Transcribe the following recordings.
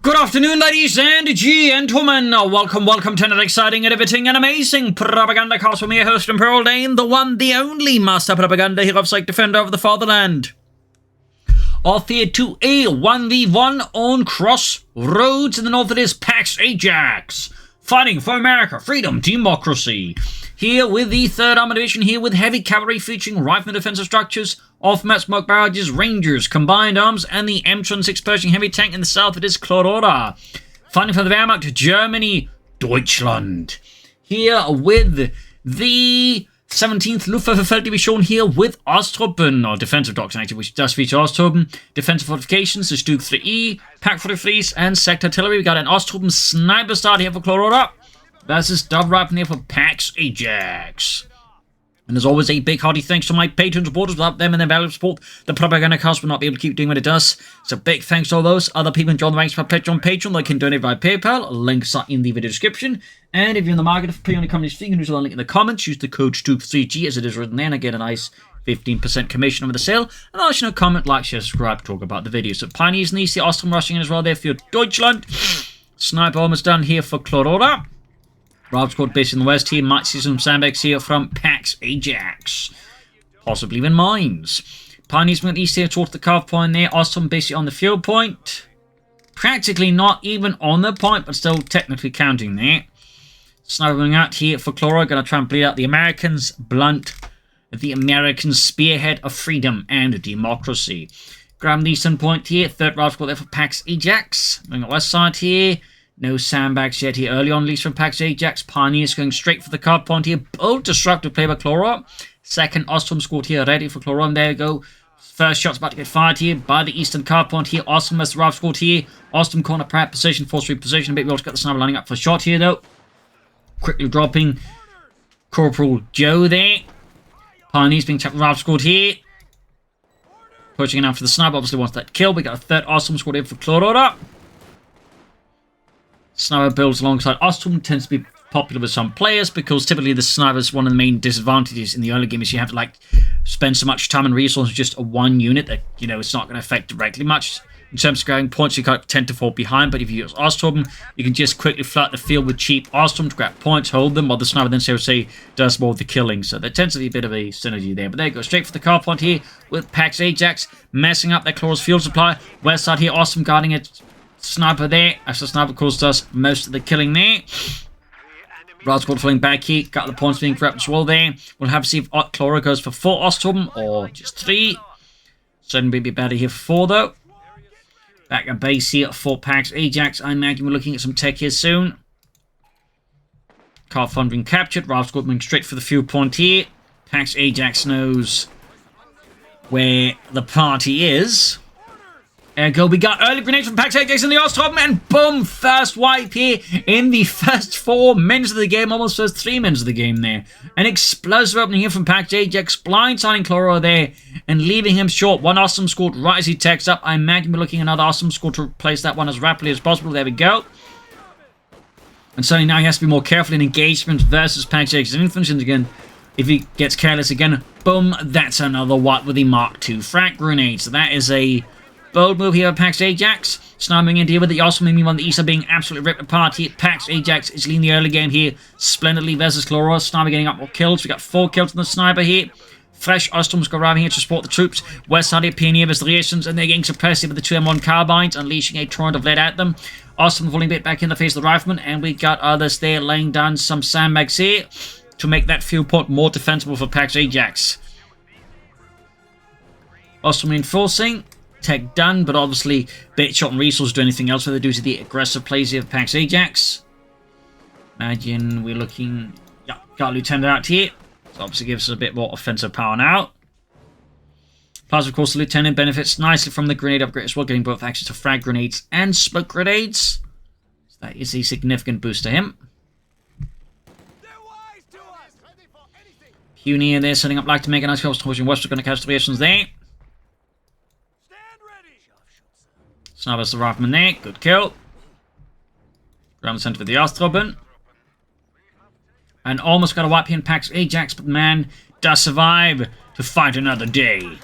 Good afternoon, ladies and gentlemen. Welcome to another exciting, riveting, and amazing Propagandacast with me, host and Pearl Dane, the one, the only master propaganda hero of defender of the fatherland. Off here to a 1v1 on Crossroads. In the north it is Pax Ajax, fighting for America, freedom, democracy. Here with the 3rd Armored Division, here with heavy cavalry featuring rifle defensive structures, off-map smoke barrages, rangers, combined arms, and the M26 Pershing heavy tank. In the south it is Clororaa, fighting for the Wehrmacht, Germany, Deutschland. Here with the 17th Luftwaffe Felddivision, here with Osttruppen, or defensive doctrine actually, which does feature Osttruppen, defensive fortifications, the Stug 3E, Pack Fortifleets, and Sector Artillery. We got an Osttruppen sniper start here for Clororaa versus Dove Rifle here for Pax Ajax. And as always, a big hearty thanks to my Patreon supporters. Without them and their valuable support, the Propagandacast will not be able to keep doing what it does. So big thanks to all those other people who join the ranks by Patreon. They can donate via PayPal. Links are in the video description. And if you're in the market for paying on the company's fee, you can use the link in the comments. Use the code CoH2 as it is written there, and I get a nice 15% commission over the sale. And also, comment, like, share, subscribe, talk about the video. So Pioneers and East, Ostrom rushing in as well there for Deutschland. Sniper almost done here for Clororaa. Rob squad based in the west here. Might see some sandbags here from Pax Ajax. Possibly even mines. Pioneers moving east here towards the carve point there. Ostrom basically on the field point. Practically not even on the point, but still technically counting there. Sniper moving out here for Clororaa. Going to try and bleed out the Americans. Blunt the American spearhead of freedom and democracy. Grab the eastern point here. 3rd Rob squad there for Pax Ajax. Moving on the west side here. No sandbags yet here early on, at least from Pax Ajax. Pioneers going straight for the card point here. Bold destructive play by Clororaa. 2nd Ostrom squad here ready for Clororaa. And there we go. First shot's about to get fired here by the eastern card point here. Ostrom as the Rob squad here. Ostrom corner prep position, force reposition. A bit. We also got the sniper lining up for a shot here though. Quickly dropping Corporal Joe there. Pioneers being tapped with Rob squad here. Pushing in after the sniper. Obviously wants that kill. We got a 3rd Ostrom squad here for Clororaa. Sniper builds alongside Ostrom tends to be popular with some players because typically the sniper is one of the main disadvantages in the early game is you have to spend so much time and resources just a one unit that it's not going to affect directly much in terms of scoring points. You kind of tend to fall behind, but if you use Ostrom, you can just quickly flood the field with cheap Ostrom to grab points, hold them, while the sniper then say does more of the killing. So there tends to be a bit of a synergy there. But there you go, straight for the car point here with Pax Ajax messing up their Clorora's fuel supply. West side here, Ostrom guarding it. Sniper there, as the sniper of course does most of the killing there. Rod squad falling back here, got the points being grabbed as well there. We'll have to see if Clororaa goes for 4 Ostrom or just 3. Certainly be better here for 4 though. Back at base here for Pax Ajax. I imagine we're looking at some tech here soon. Car fund being captured. Rod squad moving straight for the fuel point here. Pax Ajax knows where the party is. There we go, we got early grenades from Pax Ajax in the Ostrom, and boom, first wipe here in the first 4 minutes of the game, almost first 3 minutes of the game there. An explosive opening here from Pax Ajax, blindsiding Clororaa there, and leaving him short. 1 Ostrom squad right as he takes up. I imagine we're looking at another Ostrom squad to replace that one as rapidly as possible. There we go. And certainly now he has to be more careful in engagement versus Pax Ajax and infantry again. If he gets careless again, boom, that's another wipe with the Mark II frag grenade. So that is a bold move here by Pax Ajax. Sniping in here with the Ostrom on the east are being absolutely ripped apart here. Pax Ajax is leading the early game here splendidly versus Clororaa. Sniper getting up more kills. We got 4 kills from the sniper here. Fresh Ostroms go arriving here to support the troops. West side here, Pioneer versus the reactions, and they're getting suppressed here with the 2M1 carbines, unleashing a torrent of lead at them. Ostrom falling a bit back in the face of the riflemen, and we got others there laying down some sandbags here to make that fuel point more defensible for Pax Ajax. Ostrom reinforcing. Tech done, but obviously bait shot and resources do anything else whether they do to the aggressive plays here of Pax Ajax. Imagine we're looking. Yeah, got a lieutenant out here. So obviously gives us a bit more offensive power now. Plus, of course, the lieutenant benefits nicely from the grenade upgrade as well, getting both access to frag grenades and smoke grenades. So that is a significant boost to him. Puny there setting up like to make a nice cross towards West. We're going to catch the reactions there. Snipers the rifleman there. Good kill. Ground center with the Ostrom. And almost got a wipe here in Pax Ajax, but man does survive to fight another day.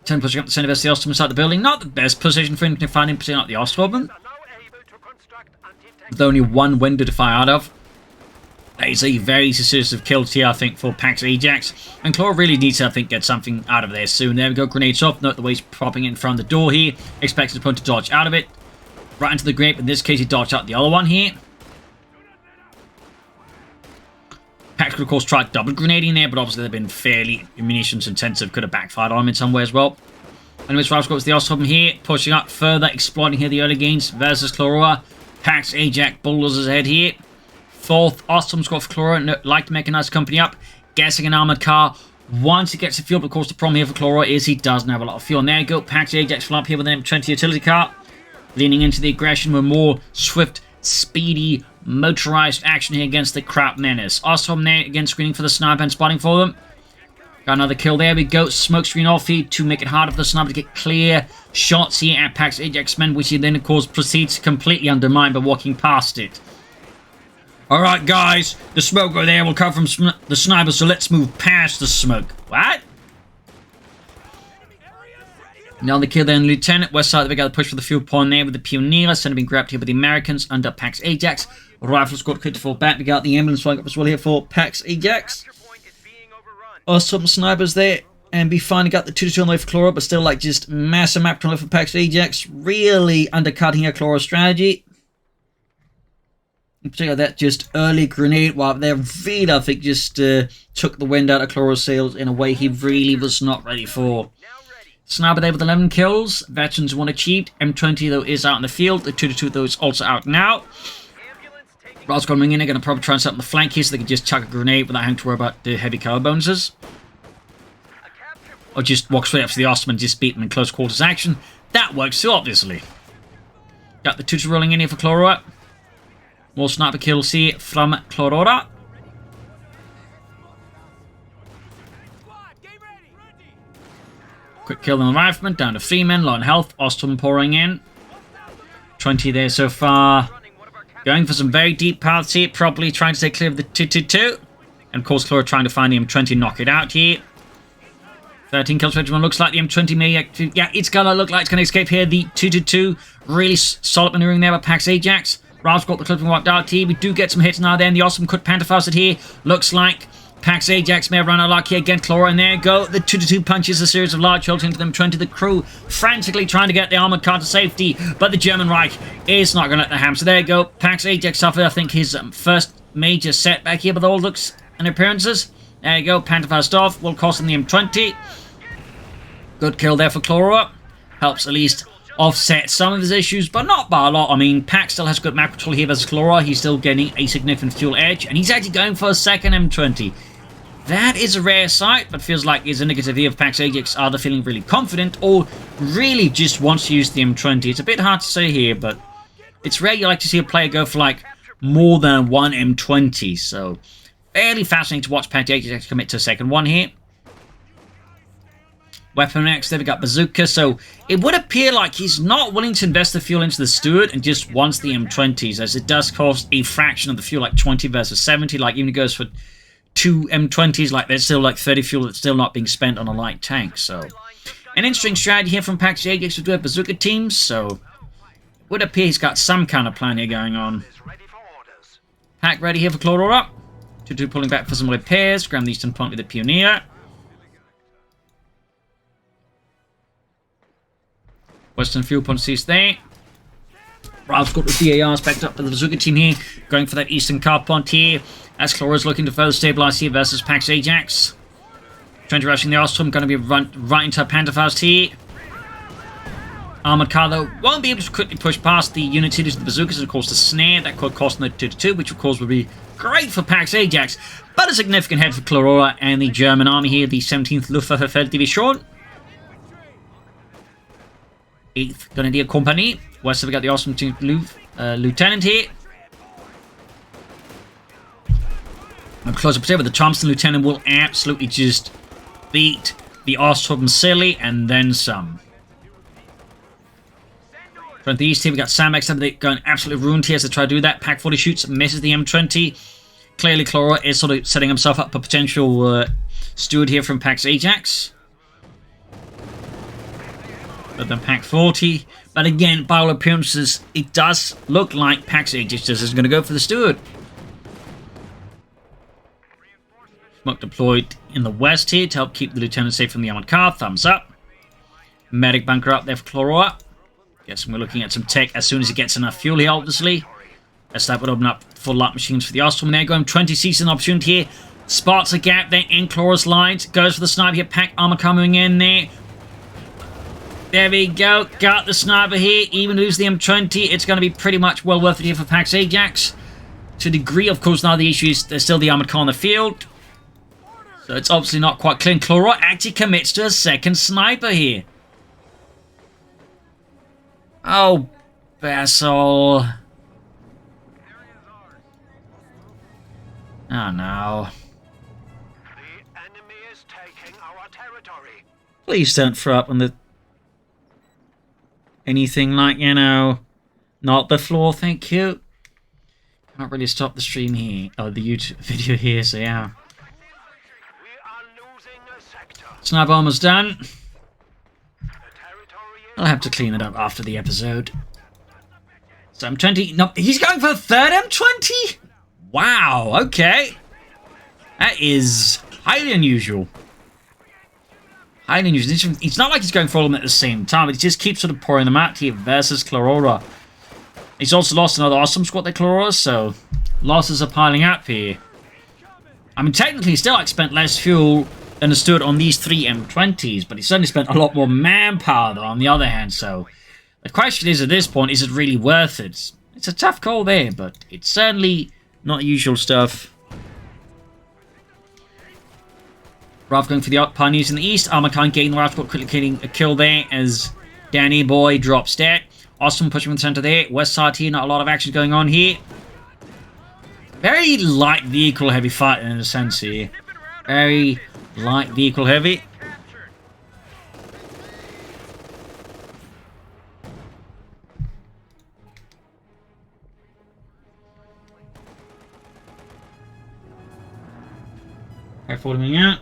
10 pushing up the center versus the Ostrom inside the building. Not the best position for him to find him pushing up the Ostrom. with only one window to fire out of. That is a very decisive kill here, I think, for Pax Ajax. And Clororaa really needs to, I think, get something out of there soon. There we go, grenades off. Note the way he's propping it in front of the door here. Expects his opponent to dodge out of it. Right into the grape. In this case, he dodged out the other one here. Pax could, of course, try double grenading there, but obviously they've been fairly munitions intensive. Could have backfired on him in some way as well. Anyways, Ralph's got the Ostrom here, pushing up further, exploiting here the early gains versus Clororaa. Pax Ajax bulldozes ahead here. Fourth, Ostrom's got for Clororaa, like to make a nice company up. Guessing an armored car once he gets the fuel, but of course the problem here for Clororaa is he doesn't have a lot of fuel. And there you go, Pax Ajax full up here with an M20 utility car. Leaning into the aggression with more swift, speedy, motorized action here against the crap menace. Ostrom there again screening for the sniper and spotting for them. Got another kill. There we go. Smoke screen off here to make it harder for the sniper to get clear shots here at Pax Ajax men, which he then of course proceeds to completely undermine by walking past it. Alright guys, the smoke over there will come from the sniper, so let's move past the smoke. What? Now the kill there in Lieutenant. West side, we got to push for the fuel point there with the Pioneer. Center being grabbed here by the Americans under Pax Ajax. Rifle squad cleared to fall back. We got the ambulance flying up as well here for Pax Ajax. Awesome snipers there. And we finally got the 2-2 on the way for Clororaa, but still like just massive map control for Pax Ajax. Really undercutting our Clororaa strategy. In particular, that just early grenade wipe there really, I think, just took the wind out of Cloroora's sails in a way he really was not ready for. Sniper there with 11 kills. Veterans 1 achieved. M20, though, is out in the field. The 2-2, though, is also out now. Ralph's going to ring in. They're going to probably try and set up the flank here so they can just chuck a grenade without having to worry about the heavy cover bonuses. Or just walk straight up to the Ostrom and just beat them in close quarters action. That works too, obviously. Got the 2-2 rolling in here for Clororaa. More sniper kills here from Clororaa. Quick kill on the rifleman, down to 3 men, low on health. Ostrom pouring in. 20 there so far. Going for some very deep paths here, probably trying to stay clear of the 2-2-2. And of course, Clororaa trying to find the M20 and knock it out here. 13 kills for everyone. Looks like the M20 may actually, yeah, it's gonna look like it's gonna escape here. The 2-2-2. Really solid maneuvering there by Pax Ajax. Ralph's got the clipping wiped out here. We do get some hits now then. The Ostrom could pantherfast it here. Looks like Pax Ajax may have run out of luck here again. Clororaa, and there you go. The 2-2 punches a series of large holes into them. 20 the crew frantically trying to get the armored car to safety, but the German Reich is not going to let the ham. So there you go. Pax Ajax suffered, I think, his first major setback here, but all looks and appearances. There you go. Pantherfast off. Will cost him the M20. Good kill there for Clororaa. Helps at least offset some of his issues, but not by a lot. I mean, Pax still has good map control here versus Clororaa. He's still getting a significant fuel edge, and he's actually going for a second M20. That is a rare sight, but feels like it's indicative here of Pax Ajax either feeling really confident or really just wants to use the M20. It's a bit hard to say here, but it's rare you like to see a player go for like more than one M20, so fairly fascinating to watch Pax Ajax commit to a second one here. Weapon X, there we got Bazooka, so it would appear like he's not willing to invest the fuel into the Steward and just wants the M20s, as it does cost a fraction of the fuel, like 20 versus 70, like even if it goes for 2 M20s, like there's still like 30 fuel that's still not being spent on a light tank, so an interesting strategy here from Pax Ajax to do have Bazooka teams, so it would appear he's got some kind of plan here going on. Pack ready here for Clororaa. 2-2 pulling back for some repairs, grab the eastern point with the Pioneer. Western fuel point sees there. Ralph's got the DARs backed up by the Bazooka team here, going for that eastern car point here, as Clorora's looking to further stabilize here versus Pax Ajax. Trying to rushing the Ostrom, going to be run right into Pantherfast here. Armored car, though, won't be able to quickly push past the unit series of the Bazookas, and of course the snare, that could cost them the 2-2, which of course would be great for Pax Ajax, but a significant head for Clororaa and the German army here, the 17th Luftwaffe Felddivision. 8th Grenadier Company. West we got the Ostrom Lieutenant here. And closer potato, the Thompson Lieutenant will absolutely just beat the Ostrom silly and then some. From the east here, we got Samex going absolutely ruined here as they try to do that. Pack 40 shoots, misses the M20. Clearly, Clororaa is sort of setting himself up for potential steward here from Pax Ajax. But then Pack 40. But again, by all appearances, it does look like Pax Ajax is going to go for the Steward. Smoke deployed in the west here to help keep the lieutenant safe from the armored car. Thumbs up. Medic bunker up there for Clororaa. Guessing we're looking at some tech as soon as he gets enough fuel here, obviously. As that would open up full light machines for the Ostrom. There going 20 season opportunity here. Spots a gap there in Clorora's lines. Goes for the sniper here. Pack armor coming in there. There we go. Got the sniper here. Even lose the M20. It's going to be pretty much well worth it here for Pax Ajax. To a degree, of course, now the issue is there's still the armored car on the field. So it's obviously not quite clean. Clororaa actually commits to a second sniper here. Oh, Basil. Oh, no. The enemy is taking our territory. Please don't throw up on the... anything like, you know... not the floor, thank you. Can't really stop the stream here. Oh, the YouTube video here, so yeah. Sniper almost done. I'll have to clean it up after the episode. So M20. No, he's going for a third M20? Wow, okay. That is highly unusual. Highly unusual. It's not like he's going for all of them at the same time. It just keeps sort of pouring them out here versus Clororaa. He's also lost another awesome squad there, Clororaa, so losses are piling up here. I mean, technically, he still like spent less fuel than the Steward on these 3 M20s, but he certainly spent a lot more manpower though, on the other hand, so the question is at this point, is it really worth it? It's a tough call there, but it's certainly not usual stuff. Rav going for the pioneers in the east. Armor can't gain the Rav squad, quickly getting a kill there as Danny Boy drops dead. Austin pushing in the center there. West side here, not a lot of action going on here. Very light vehicle heavy fight in a sense here. Very light vehicle heavy. Following out.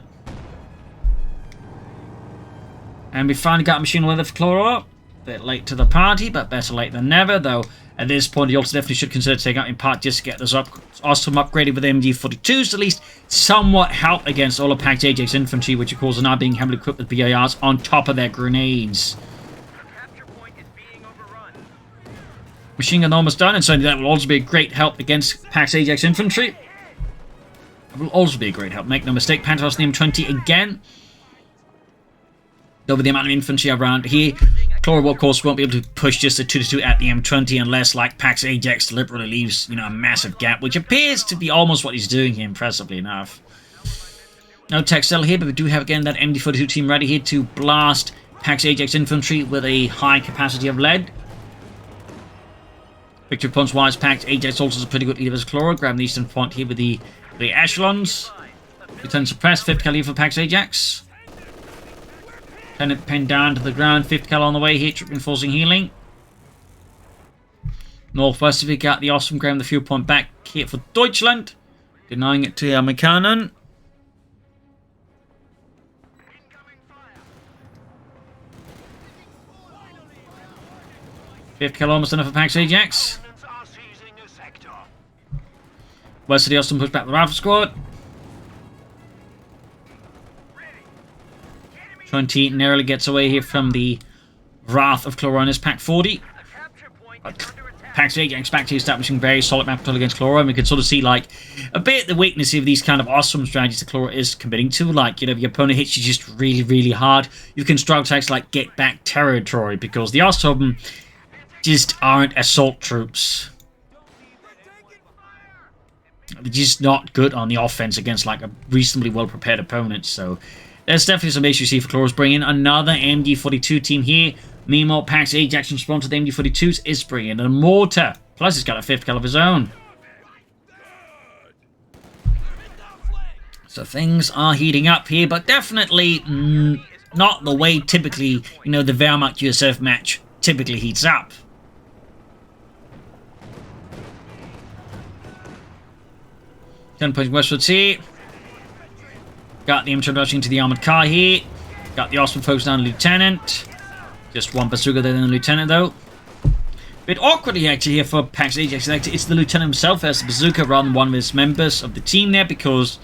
And we finally got machine weather for Clororaa. Bit late to the party, but better late than never, though at this point he also definitely should consider taking out in part just to get this up. Awesome upgraded with MG42s to at least somewhat help against all of Pax Ajax infantry, which of course are now being heavily equipped with BIRs on top of their grenades. Machine gun almost done, and certainly that will also be a great help against Pax Ajax infantry. It will also be a great help, make no mistake. Pantos on the M20 again. Over the amount of infantry around here. Clororaa, of course, won't be able to push just a 2-2 at the M20 unless, like, Pax Ajax deliberately leaves, you know, a massive gap, which appears to be almost what he's doing here, impressively enough. No tech cell here, but we do have, again, that MD42 team ready here to blast Pax Ajax infantry with a high capacity of lead. Victory points-wise, Pax Ajax also is a pretty good leader as Clororaa, grabbing the eastern front here with the echelons. Return suppressed, 5th cal for Pax Ajax. Lieutenant pinned down to the ground, 5th cal on the way here, reinforcing healing. Northwest, we got the awesome ground, the fuel point back here for Deutschland. Denying it to Amerikanen. Fifth cal almost enough for Pax Ajax. West of the Austin push back the rifle squad. 20 narrowly gets away here from the wrath of Clororaa Pack 40. Pax Ajax back to establishing very solid map control against Clororaa, and we can sort of see like a bit the weakness of these kind of awesome strategies that Clororaa is committing to. Like, you know, if your opponent hits you just really, really hard, you can struggle to actually like get back territory because the Ostrom just aren't assault troops. They're just not good on the offense against like a reasonably well prepared opponent. So there's definitely some issues here for Clororaa. Bringing in another MD42 team here. Meanwhile, Pax Ajax in response to the MD42s is bringing in a mortar. Plus, he's got a 5th cal of his own. So things are heating up here, but definitely not the way typically, you know, the Wehrmacht USF match typically heats up. Points westwards here. Got the introduction to the armored car here. Got the awesome folks down, Lieutenant. Just one bazooka there than the Lieutenant, though. bit awkwardly actually here for Pax Ajax. It's the lieutenant himself as the bazooka rather than one of his members of the team there, because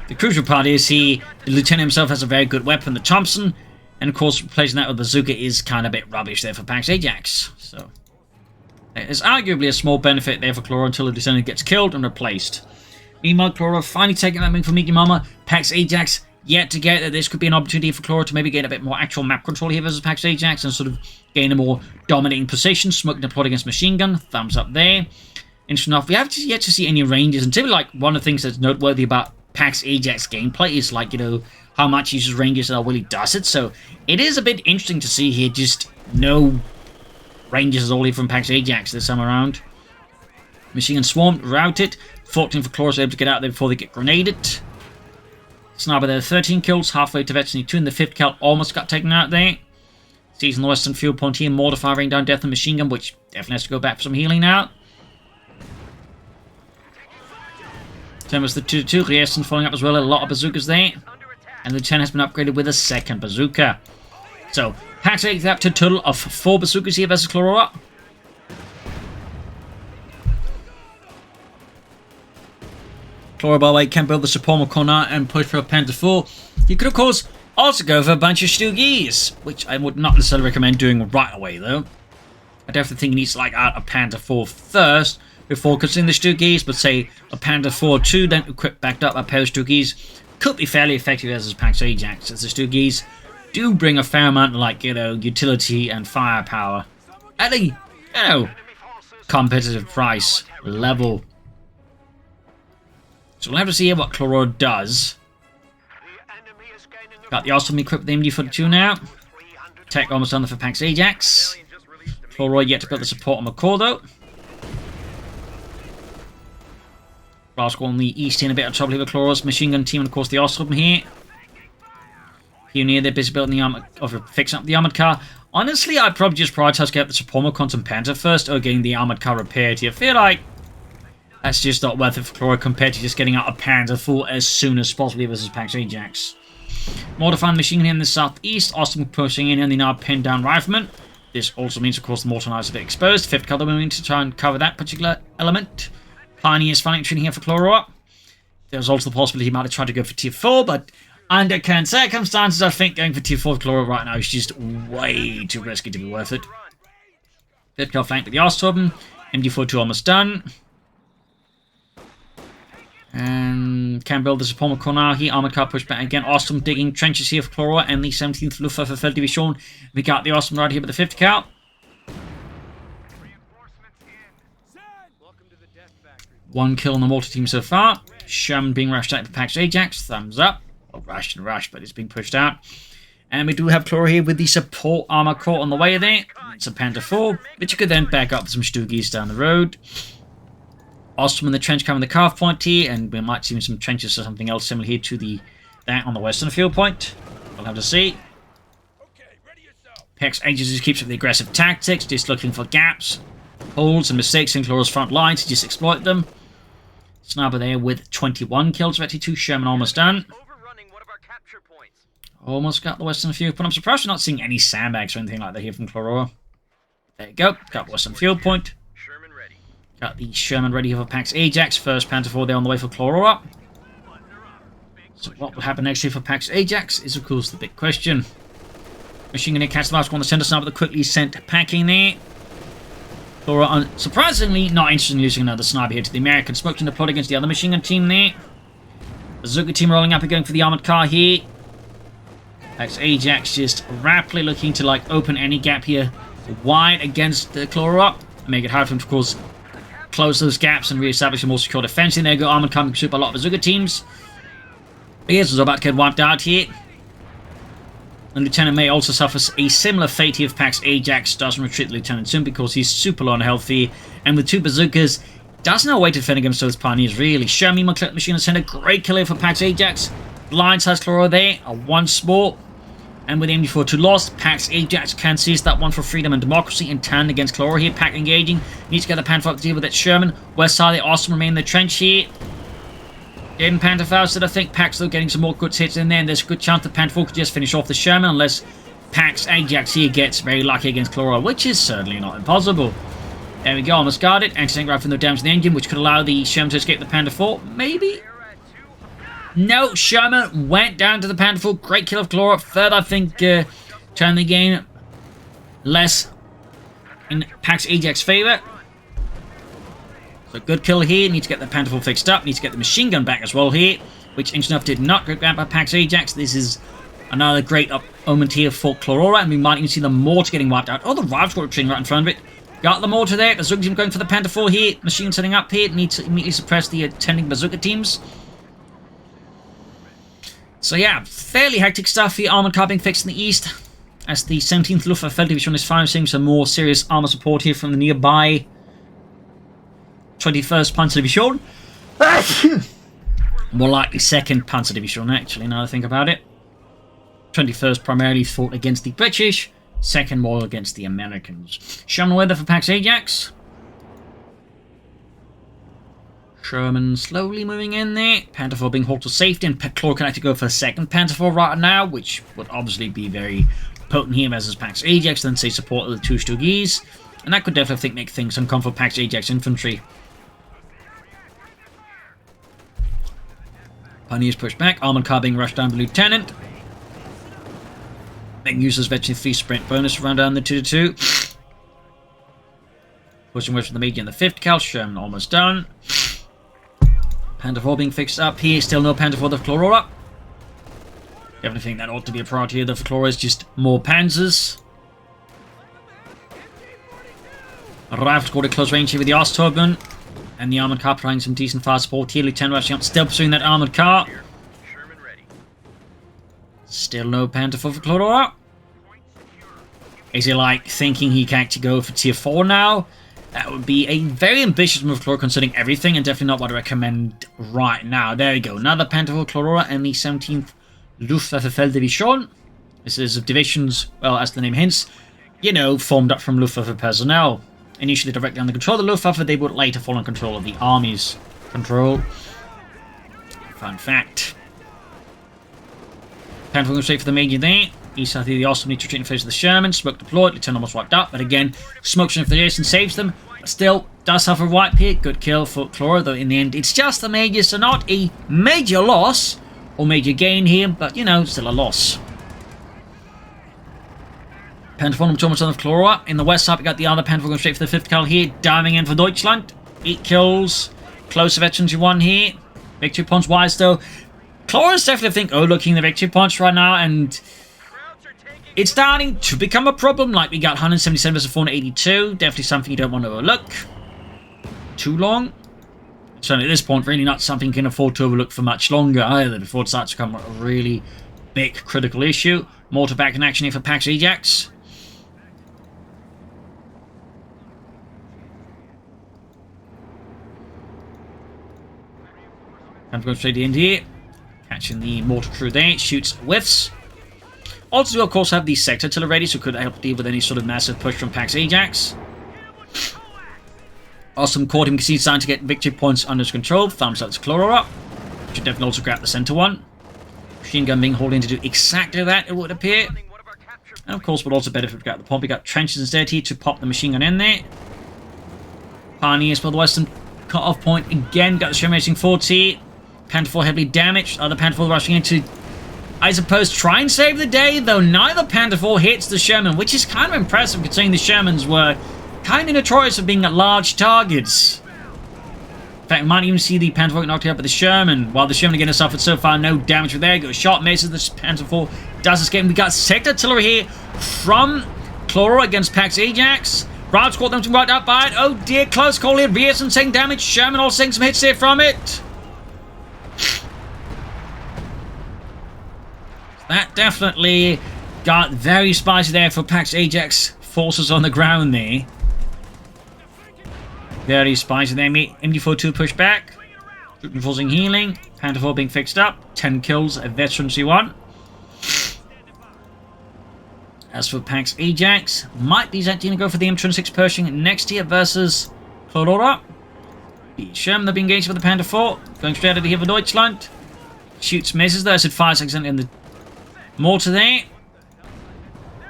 the crucial part is the lieutenant himself has a very good weapon, the Thompson, and of course replacing that with bazooka is kind of a bit rubbish there for Pax Ajax. So there's arguably a small benefit there for Clororaa until the lieutenant gets killed and replaced. Meanwhile, Clororaa finally taking that wing from Meaty Mama. Pax Ajax yet to get that this could be an opportunity for Clororaa to maybe get a bit more actual map control here versus Pax Ajax and sort of gain a more dominating position. Smoke deployed against machine gun. Thumbs up there. Interesting enough, we haven't yet to see any ranges. And typically, like, one of the things that's noteworthy about Pax Ajax gameplay is, like, you know, how much he uses ranges and how well he does it. So it is a bit interesting to see here just no ranges at all here from Pax Ajax this time around. Machine gun swarmed, routed. 14 for Clororaa, able to get out there before they get grenaded. Sniper there, 13 kills, halfway to Veteran 2, and the 5th cal almost got taken out there. Seizing the western field point here, mortar firing down death and machine gun, which definitely has to go back for some healing now. Thomas the 2-2, Rierson following up as well, a lot of bazookas there. And the 10 has been upgraded with a second bazooka. So, Pax Ajax up to a total of 4 bazookas here versus Clororaa. Clororaa, by the way, can build the Supremo corner and push for a Panther 4. You could, of course, also go for a bunch of Stoogies, which I would not necessarily recommend doing right away, though. I definitely think he needs to, like, add a Panther 4 first before considering the Stoogies, but say a Panther 4 2, then equip backed up a pair of Stoogies could be fairly effective as Pax Ajax, as the Stoogies do bring a fair amount of, like, you know, utility and firepower at a, you know, competitive price level. So we'll have to see what Clororaa does. Got the awesome equipped with the MD42 now. Tech almost done for Pax Ajax. Clororaa yet to build the support on McCall though. Glasgow on the east in a bit of trouble here with Cloraa's machine gun team and of course the Ostrom here. Here near they're busy building the armor, or fixing up the armored car. Honestly, I'd probably just prioritize getting the support Quantum Panther first or getting the armored car repaired here. I feel like that's just not worth it for Clororaa compared to just getting out a Panther 4 as soon as possible versus Pax Ajax. Mortar machine gun in the southeast. Austin pushing in and the now pinned down rifleman. This also means, of course, the mortar knives are a bit exposed. 5th color moving to try and cover that particular element. Pioneers finally entering here for Clororaa. There's also the possibility he might have tried to go for tier 4, but under current circumstances, I think going for tier 4 for Clororaa right now is just way too risky to be worth it. 5th color flank with the Ostrom. MD42 almost done. And can build the support corner here. Armored car push back again. Awesome digging trenches here for Clororaa and the 17th Luftwaffe Feld Division. We got the Awesome right here with the 50 cal. One kill on the mortar team so far. Sherman being rushed out for Pax Ajax. Thumbs up. Well, rushed and rushed, but it's being pushed out. And we do have Clororaa here with the support armor core on the way there. It's a Panther 4, which you could then back up with some Stoogies down the road. Ostrom in the trench covering the calf point here, and we might see some trenches or something else similar here to that on the western field point. We'll have to see. Pax Ajax just keeps up the aggressive tactics, just looking for gaps, holes, and mistakes in Clorora's front line to just exploit them. Sniper there with 21 kills, 22. Sherman almost done. Almost got the western field point. I'm surprised we're not seeing any sandbags or anything like that here from Clororaa. There you go. Got the western field point. Got the Sherman ready for Pax Ajax. First Panther 4 there on the way for Clororaa. So what will happen next here for Pax Ajax is of course the big question. Machine gun catch the last one on the center sniper, quickly sent packing there. Clororaa surprisingly not interested in using another sniper here to the American. Smoke to deploy against the other machine gun team there. Bazooka team rolling up and going for the armored car here. Pax Ajax just rapidly looking to like open any gap here wide against the Clororaa. Make it hard for him to, of course, close those gaps and re-establish a more secure defense. In there go armored coming pursued by a lot of bazooka teams. Here's about to get wiped out here. And Lieutenant May also suffers a similar fate here if Pax Ajax doesn't retreat the Lieutenant soon because he's super low on health here. And with 2 bazookas, doesn't know a way to defend against those pioneers really. Sherman McClellan machine has sent a great kill here for Pax Ajax. Blindside Clororaa there, a 1 sport. And with MD42 lost, Pax Ajax can seize that one for freedom and democracy in turn against Clororaa here. Pack engaging. Needs to get the Panther up to deal with that Sherman. West side, they awesome remain in the trench here. In Panther Fausted, I think Pax though getting some more good hits in there. And there's a good chance that Panther 4 could just finish off the Sherman unless Pax Ajax here gets very lucky against Clororaa, which is certainly not impossible. There we go, almost got it. Anti-tank rifle, no damage to the engine, which could allow the Sherman to escape the Panther 4. Maybe? No, Sherman went down to the Panther 4. Great kill of Clorox. Third, I think, turn the game less in Pax Ajax favor. So good kill here. Need to get the Panther 4 fixed up. Need to get the machine gun back as well here, which interesting enough did not get grabbed by Pax Ajax. This is another great omen here for Clororaa, and we might even see the mortar getting wiped out. Oh, the rifle squad retreating right in front of it. Got the mortar there. Bazooka team going for the Panther 4 here. Machine setting up here. Need to immediately suppress the attending bazooka teams. So yeah, fairly hectic stuff here. Armored car being fixed in the east, as the 17th Luftwaffe Division is finally seeing some more serious armor support here from the nearby 21st Panzer Division. More likely 2nd Panzer Division, actually, now I think about it. 21st primarily fought against the British, 2nd more against the Americans. Sherman weather for Pax Ajax. Sherman slowly moving in there. Panther 4 being hauled to safety, and Clorox can actually go for a 2nd Panther 4 right now, which would obviously be very potent here versus Pax Ajax, then say support of the 2 Stugis. And that could definitely, I think, make things uncomfortable for Pax Ajax infantry. Pioneers pushed back. Armored car being rushed down by Lieutenant. Making use of veteran 3 sprint bonus to run down the 2-2. Pushing west from the Major and the 5th Cal. Sherman almost done. Panther 4 being fixed up here. Still no Panther 4 for Clororaa. Definitely think that ought to be a priority here. The Clororaa is just more panzers. A rifle squad at close range here with the Ostturban. And the armored car providing some decent fire support here. Lieutenant rushing up, still pursuing that armored car. Still no Panther 4 for Clororaa. Is he like thinking he can actually go for tier 4 now? That would be a very ambitious move for Clororaa considering everything, and definitely not what I recommend right now. There we go. Another Panther 4 Clororaa and the 17th Luftwaffe Division. This is divisions, well, as the name hints, you know, formed up from Luftwaffe personnel. Initially directly under control of the Luftwaffe, they would later fall under control of the Army's control. Fun fact. Panther going straight for the Major there. East side of the Ostturban need to retreat in face of the Sherman. Smoke deployed. Lieutenant almost wiped up. But again, smoke from the Jason saves them. But still, does suffer a wipe here. Good kill for Clororaa, though in the end, it's just the Major, so not a major loss or major gain here, but you know, still a loss. Panther 4 number 2 of Clororaa. In the west side, we got the other Panther going straight for the 5th Cal here. Diving in for Deutschland. 8 kills. Close veterans you won here. Victory points wise, though. Clorora's definitely think, oh, looking the victory points right now, and it's starting to become a problem. Like, we got 177 versus 482. Definitely something you don't want to overlook too long. So at this point, really not something you can afford to overlook for much longer either, before it starts to become a really big critical issue. Mortar back in action here for Pax Ajax. I'm going straight in here. Catching the mortar crew there. Shoots whiffs. Also, we of course have the sector artillery ready, so could help deal with any sort of massive push from Pax Ajax. Awesome core team can see starting to get victory points under control. Thumbs up to Clororaa. Should definitely also grab the center one. Machine gun being hauled in to do exactly that, it would appear. And of course, would also benefit to grab the pump. We got trenches instead here to pop the machine gun in there. Pioneers for the western cut-off point again. Got the Sherman racing forwards here. Panther 4 heavily damaged. Other Panther 4 rushing in to, I suppose, try and save the day, though neither Panther 4 hits the Sherman, which is kind of impressive considering the Shermans were kind of notorious for being large targets. In fact, we might even see the Panther 4 knocked out by the Sherman, while the Sherman again has suffered so far no damage. There goes shot, misses. The Panther 4 does escape. We got sector artillery here from Clororaa against Pax Ajax. Rod squad them to right up by it. Oh dear, close call here. Rierson taking damage. Sherman also taking some hits here from it. That definitely got very spicy there for Pax Ajax forces on the ground there. Very spicy there, mate. MD42 push back. Enforcing healing. Panther 4 being fixed up. 10 kills, a veteran C1. As for Pax Ajax, might be going to go for the M26 Pershing next year versus Clororaa. The Sherman they'll be engaged with the Panther 4. Going straight over here for Deutschland. Shoots, misses though. I said 5 seconds in the mortar there.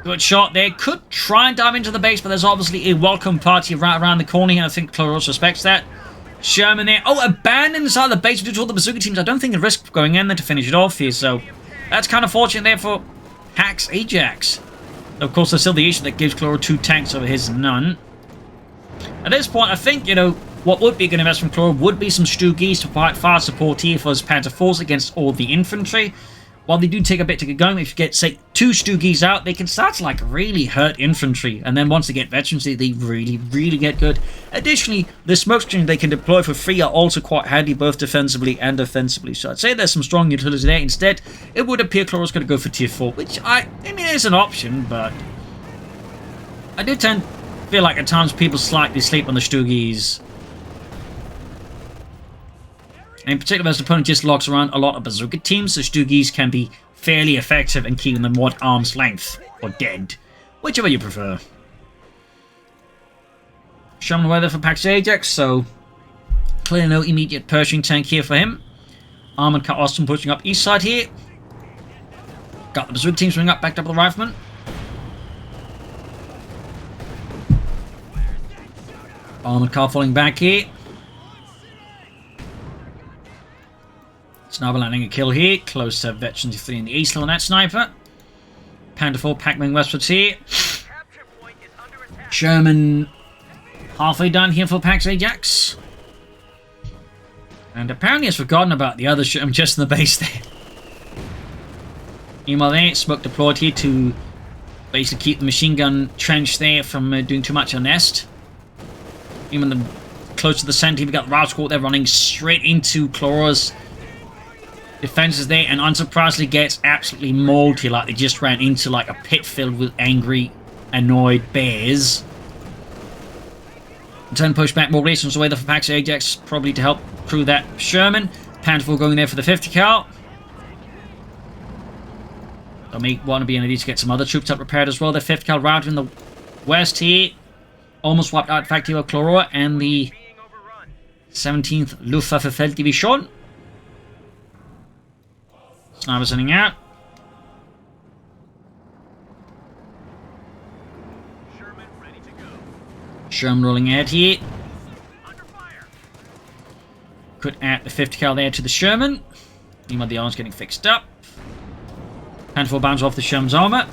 Good shot there. Could try and dive into the base, but there's obviously a welcome party right around the corner here. I think Clorox respects that. Sherman there. Oh, abandoned inside the base due to all the bazooka teams. I don't think it risk going in there to finish it off here, so that's kind of fortunate there for Pax Ajax. Of course, there's still the issue that gives Clorox 2 tanks over his none. At this point, I think, you know, what would be a good investment from Clorox would be some Stoogies to provide fast support here for his Panther Force against all the infantry. While they do take a bit to get going, if you get, say, 2 Stoogies out, they can start to, like, really hurt infantry. And then once they get veterans, they really, really get good. Additionally, the smoke screens they can deploy for free are also quite handy, both defensively and offensively. So I'd say there's some strong utility there. Instead, it would appear Clorox going to go for tier 4, which I mean, is an option, but I do tend to feel like at times people slightly sleep on the Stoogies. In particular, as the opponent just locks around a lot of bazooka teams, the Stoogies can be fairly effective in keeping them at arm's length, or dead, whichever you prefer. Sherman weather for Pax Ajax, so clearly no immediate Pershing tank here for him. Armored Car Austin pushing up east side here. Got the bazooka team swinging up, backed up with the riflemen. Armored car falling back here. Sniper landing a kill here. Close to veterans 3 in the east on that sniper. Panther 4 pack-moving westwards here. Sherman halfway done here for Pax Ajax. And apparently has forgotten about the other Sherman just in the base there. Meanwhile there, smoke deployed here to basically keep the machine gun trench there from doing too much on nest. Even close to the center, we got the Route Squad there running straight into Clorora's defenses there, and unsurprisingly gets absolutely mauled here, like they just ran into like a pit filled with angry, annoyed bears. Turn push back more relations away there for Pax Ajax, probably to help crew that Sherman. Panther 4 going there for the 50 cal. They'll make want to be an idea to get some other troops up repaired as well. The 50 cal router in the west here. Almost wiped out, in fact, here with Clororaa and the 17th Luftwaffe Felddivision. Sniper sending out. Sherman ready to go. Sherman rolling ahead here. Could add the 50 cal there to the Sherman. Meanwhile, the armor's getting fixed up. Panther 4 bounces off the Sherman's armor.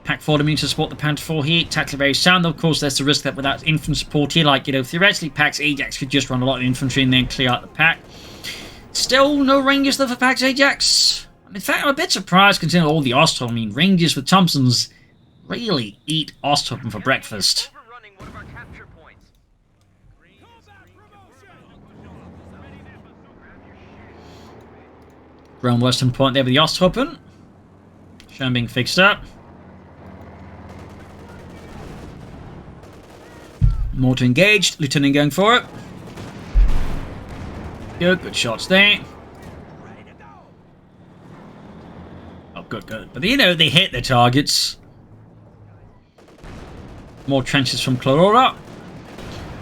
Pack 4 immune to support the Panther 4 here. Tactically very sound, though. Of course, there's the risk that without infantry support here, like, you know, theoretically, Pax Ajax could just run a lot of infantry and then clear out the pack. Still no Rangers though for Pax Ajax. In fact, I'm a bit surprised considering all the Osthoffen. I mean, Rangers with Thompsons really eat Osthoffen for breakfast. Overrunning one of our capture points. Ground western point there with the Osthoffen. Sherman being fixed up. Mortar engaged. Lieutenant going for it. Good shots there. Oh, good. But you know, they hit their targets. More trenches from Clororaa.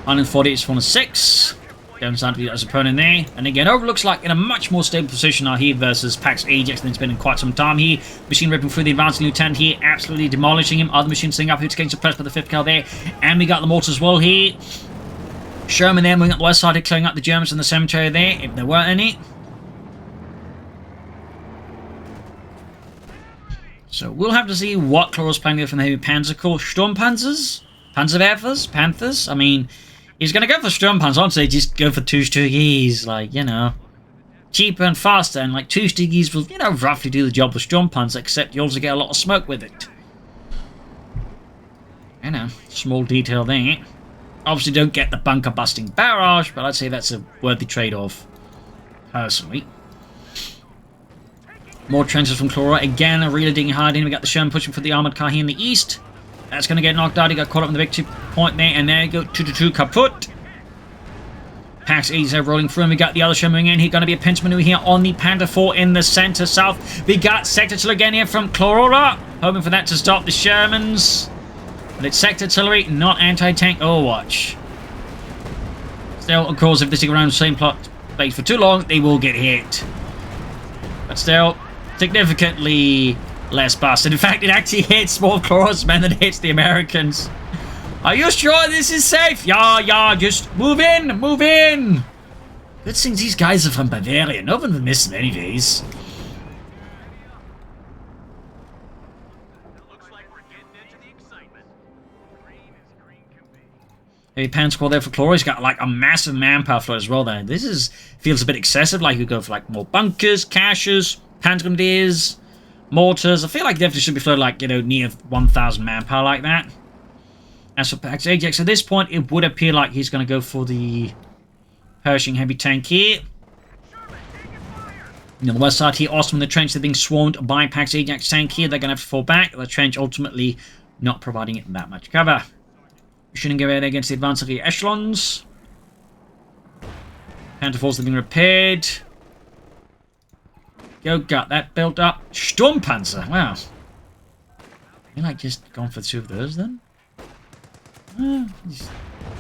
148 is 406. Down to the other opponent there. And again, overlooks like in a much more stable position now here versus Pax Ajax than it's been in quite some time here. Machine ripping through the advancing lieutenant here, absolutely demolishing him. Other machines sitting up here, getting suppressed by the 5th cal there. And we got the mortars as well here. Sherman there moving up the west side, clearing up the Germans in the cemetery there, if there weren't any. So we'll have to see what Clorox planning from the heavy Panzer Corps. Sturmpanzers? Panzerwerfers? Panthers? I mean, he's going to go for Sturmpanzer. I'd say just go for 2 Stoogies, like, you know. Cheaper and faster, and like 2 Stoogies will, you know, roughly do the job with Sturmpanzer, except you also get a lot of smoke with it. You know, small detail there. Obviously don't get the bunker busting barrage, but I'd say that's a worthy trade-off, personally. More trenches from Clororaa. Again, really digging hard in. We got the Sherman pushing for the armored car here in the east. That's going to get knocked out. He got caught up in the victory point there, and there you go. 2-2 kaput. Pax Ajax rolling through, and we got the other Sherman in here. Going to be a pinch maneuver here on the Panther 4 in the center south. We got sector artillery again here from Clororaa. Hoping for that to stop the Shermans. But it's sector artillery, not anti-tank Overwatch. Still, of course, if they stick around the same plot for too long, they will get hit. But still, significantly less busted. In fact, it actually hits more Clorox men than it hits the Americans. Are you sure this is safe? Yeah, just move in, move in. Good thing these guys are from Bavaria. No one would miss them anyways. Heavy pan squad there for Clorox. He's got like a massive manpower flow as well there. Feels a bit excessive. Like we go for like more bunkers, caches, grenadiers, mortars. I feel like definitely should be floated like, you know, near 1,000 manpower like that. As for Pax Ajax, at this point, it would appear like he's going to go for the Pershing heavy tank here. And on the west side here, Austin in the trench, they're being swarmed by Pax Ajax tank here. They're going to have to fall back. The trench ultimately not providing it that much cover. Shouldn't go in against the advanced echelons. Counterforce have been repaired. Got that built up. Sturmpanzer, wow. You like just gone for 2 of those then?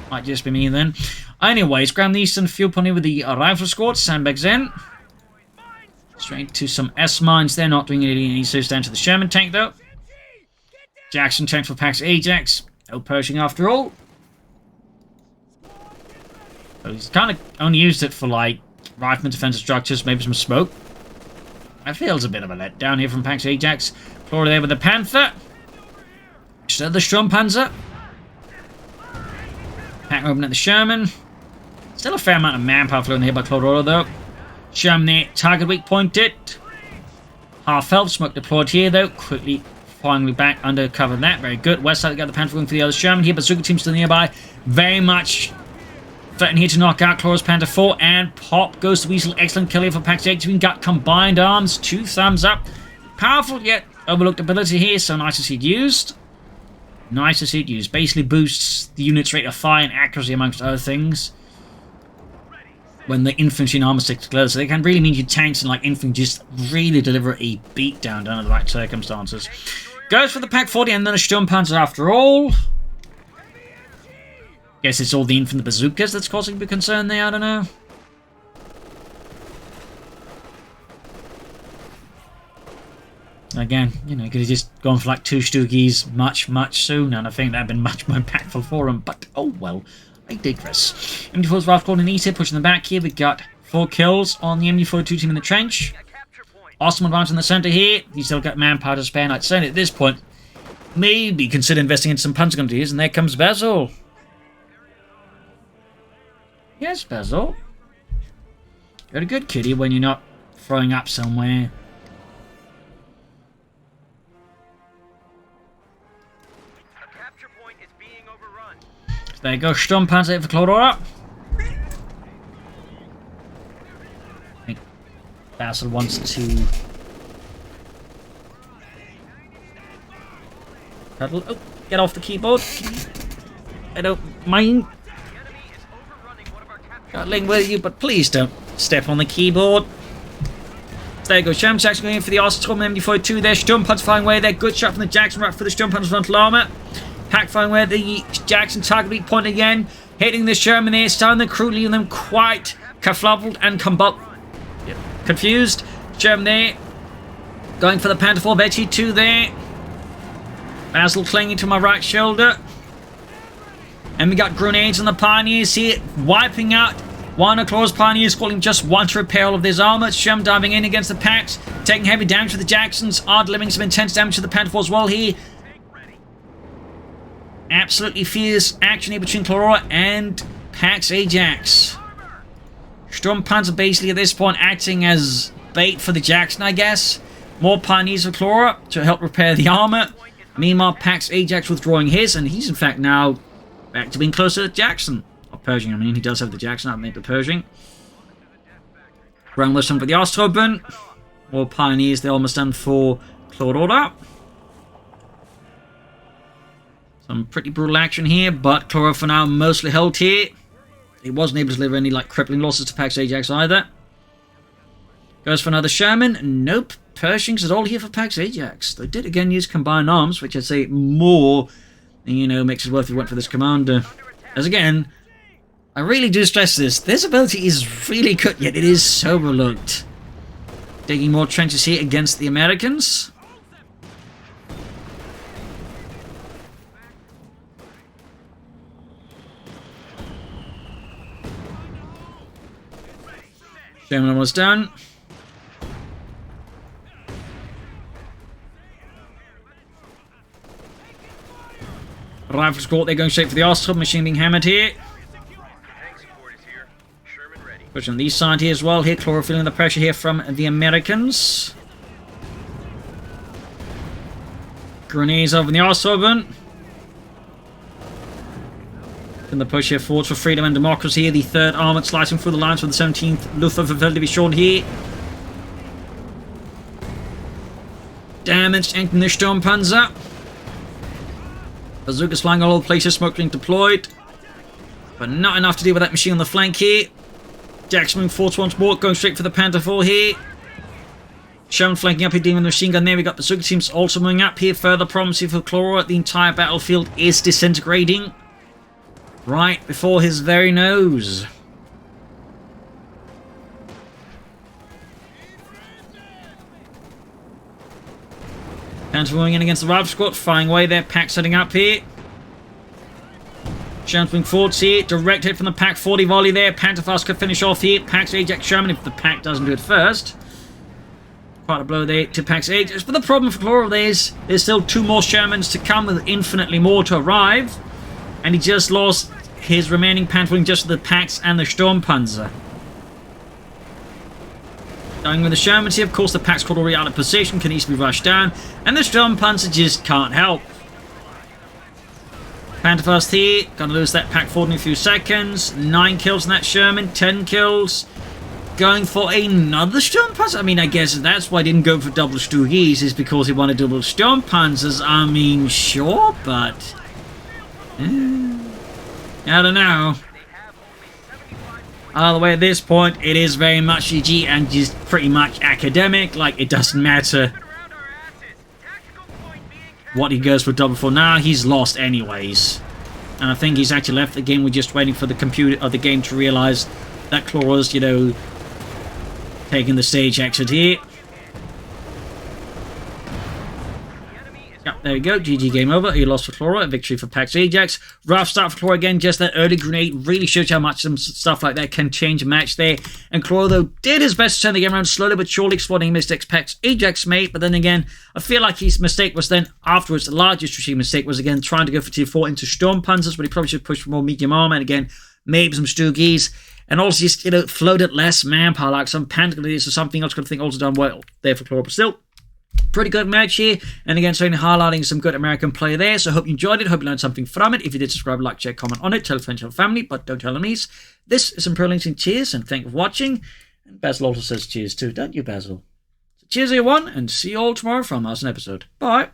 Might just be me then. Anyways, grab the eastern fuel pony with the rifle squad. Sandbags in. Straight to some S-mines. They're not doing any so down to the Sherman tank though. Jackson tank for Pax Ajax. No Pershing after all. So he's kind of only used it for like rifleman defensive structures, maybe some smoke. That feels a bit of a letdown here from Pax Ajax. Clororaa there with the Panther. Instead the Sturmpanzer. Pack movement at the Sherman. Still a fair amount of manpower flowing here by Clororaa though. Sherman there, target weak pointed. Half health, smoke deployed here though. Quickly firing back under cover of that. Very good. West side got the Panther going for the other Sherman here. Bazooka team still nearby. Very much threatening here to knock out Clorora's Panther 4. And pop goes the Weasel. Excellent kill here for Pax Ajax. We've got combined arms. 2 thumbs up. Powerful yet overlooked ability here. So nice to see it used. Nice to see it used. Basically boosts the unit's rate of fire and accuracy amongst other things. When the infantry and armor stick together. So they can really mean your tanks and like infantry just really deliver a beatdown under the right circumstances. Goes for the Pack 40 and then a Sturmpanzer after all. Guess it's all the infantry bazookas that's causing the concern there, I don't know. Again, you know, could have just gone for like 2 Stoogies much sooner, and I think that would have been much more impactful for him, but oh well, I digress. MD4's Ralph Gordon and Eater pushing them back here. We got 4 kills on the MD42 team in the trench. Awesome advance in the center here. He's still got manpower to spare. I'd say at this point, maybe consider investing in some Panzer Grenadiers, and there comes Basil. Yes, Basil. You're a good kitty when you're not throwing up somewhere. There you go, Sturmpanzer for Clororaa. I think Basil wants to cuddle. Oh, get off the keyboard. I don't mind cuddling with you, but please don't step on the keyboard. There you go, Sherman Jackson going in for the Arsenal MD42 there. Sturmpanzer firing away there. Good shot from the Jackson right for the Sturmpanzer frontal armor. Pack firing where the Jackson target weak point again. Hitting the Sherman there, starting the crew, leaving them quite kerfluffled and confused. Sherman there. Going for the Panther 4, Betty 2 there. Basil clinging to my right shoulder. And we got grenades on the Pioneers here, wiping out one of Clorora's Pioneers, calling just one to repair all of this armor. Sherman diving in against the Packs, taking heavy damage to the Jacksons, are delivering some intense damage to the Panther 4 as well here. Absolutely fierce action here between Clororaa and Pax Ajax. Sturmpanzer basically at this point acting as bait for the Jackson, I guess. More Pioneers for Clororaa to help repair the armor. Meanwhile, Pax Ajax withdrawing his, and he's in fact now back to being closer to Jackson. Or Pershing, I mean, he does have the Jackson, I made the Pershing. Wrangler some for the Ostroben. More Pioneers, they're almost done for Clororaa. Some pretty brutal action here, but Clororaa for now mostly held here. He wasn't able to deliver any like crippling losses to Pax Ajax either. Goes for another Sherman. Nope. Pershings at all here for Pax Ajax. They did again use combined arms, which I'd say more, you know, makes it worth it went for this commander. As again, I really do stress this. This ability is really good, yet it is so overlooked. Digging more trenches here against the Americans. German almost done. Rifle squad, they're going straight for the arsenal. Machine being hammered here. Push on the east side here as well. Here, Clororaa feeling the pressure here from the Americans. Grenades over in the arsenal. And the push here forwards for freedom and democracy. The 3rd Armored slicing through the lines with the 17th Luftwaffe Division here. Damaged in the Sturmpanzer. Bazookas flying all over the places, smoke being deployed. But not enough to deal with that machine on the flank here. Ajax moving forwards once more, going straight for the Panther 4 here. Sherman flanking up here, dealing with the machine gun there. We got Bazooka teams also moving up here. Further problems here for Clororaa. The entire battlefield is disintegrating. Right before his very nose. Panther moving in against the Rifle Squad, firing away there. Pack setting up here. Sherman's moving forwards here. Direct hit from the Pack 40 volley there. Panther fast could finish off here. Pack's Ajax Sherman if the Pack doesn't do it first. Quite a blow there to Pack's Ajax. But the problem for Clororaa is there's still 2 more Shermans to come with infinitely more to arrive. And he just lost his remaining Panther wing just with the Packs and the Sturmpanzer. Going with the Shermans here, of course the Pack's caught already out of position, can easily be rushed down, and the Sturmpanzer just can't help. Panther first here, gonna lose that Pack forward in a few seconds. 9 kills in that Sherman, 10 kills. Going for another Sturmpanzer? I mean, I guess that's why I didn't go for double Stugis, is because he wanted double Sturmpanzers. I mean, sure, but... I don't know. Either way, at this point, it is very much GG and just pretty much academic. Like, it doesn't matter what he goes for double for now. He's lost anyways. And I think he's actually left the game. We're just waiting for the computer or the game to realize that Cloraa's, you know, taking the stage exit here. Yep, there we go. GG, game over. He lost for Clororaa. Victory for Pax Ajax. Rough start for Clororaa again. Just that early grenade really shows you how much some stuff like that can change a match there. And Clororaa, though, did his best to turn the game around slowly but surely, exploiting mistakes Pax Ajax made. But then again, I feel like his mistake was then afterwards, the largest strategic mistake was again trying to go for tier 4 into Sturmpanzers, but he probably should push for more medium armor. And again, maybe some Stugis. And also just, you know, floated less manpower, like some Panther grenades or something else. I think also done well there for Clororaa. But still, pretty good match here, and again, certainly highlighting some good American play there. So I hope you enjoyed it, hope you learned something from it. If you did, subscribe, like, share, comment on it, tell a friend, tell a family, but don't tell enemies. This is Imperial Links, cheers, and thank you for watching. And Basil also says cheers too, don't you, Basil? So cheers everyone, and see you all tomorrow from us an episode. Bye.